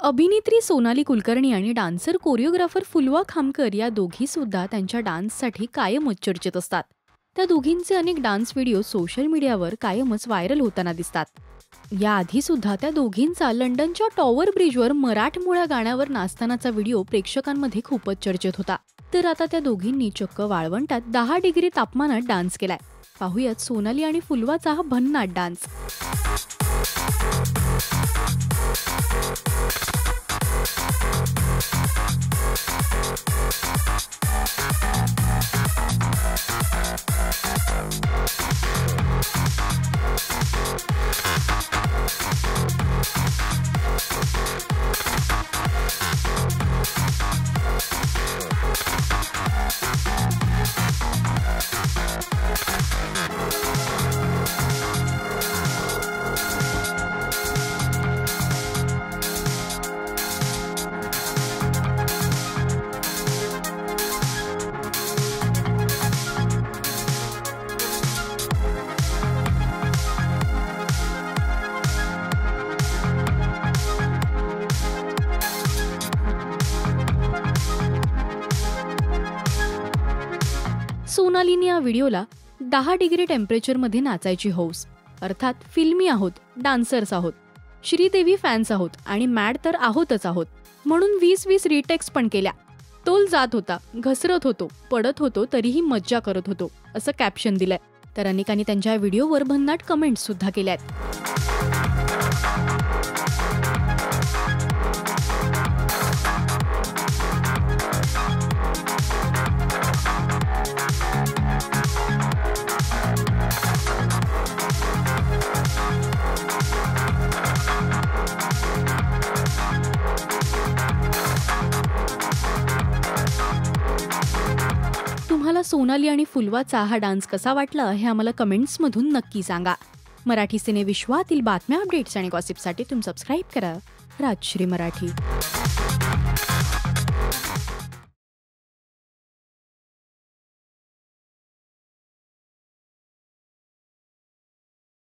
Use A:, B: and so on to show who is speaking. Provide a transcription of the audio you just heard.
A: अभिनेत्री सोनाली कुलकर्णी आणि dancer choreographer फुलवा खामकर या दोघी सुद्धा त्यांच्या डान्ससाठी कायमच चर्चेत असतात. त्या दोघींचे अनेक डान्स व्हिडिओ सोशल मीडियावर कायमच व्हायरल होताना दिसतात. याआधी सुद्धा त्या दोघींचा लंडनच्या टॉवर ब्रिजवर मराठमोळ्या गाण्यावर नाचतानाचा व्हिडिओ प्रेक्षकांमध्ये खूपच चर्चेत होता. तर आता त्या दोघींनी चक्क वाळवंटात 10 डिग्री तापमानात डान्स केलाय. पाहूयात सोनाली आणि फुलवाचा हा भन्नाट डान्स. सोनालीने या व्हिडिओला 10 डिग्री टेम्परेचरमध्ये नाचायची हौस, अर्थात फिल्मी आहोत, डान्सर्स आहोत, श्रीदेवी फॅन्स आहोत आणि मॅड तर आहोतच आहोत म्हणून 20-20 रिटेक्स पण केल्या. तोल जात होता, घसरत होतो, पडत होतो, तरीही मज्जा करत होतो असं कॅप्शन दिलंय. तर अनेकांनी त्यांच्या व्हिडिओवर भन्नाट कमेंट्स सुद्धा केल्यात. तुम्हाला सोनाली आणि फुलवाचा हा डान्स कसा वाटला हे आम्हाला कमेंट्समधून नक्की सांगा. मराठी सिने विश्वातील बातम्या, अपडेट्स आणि गॉसिपसाठी तुम्ही सबस्क्राईब करा राजश्री मराठी.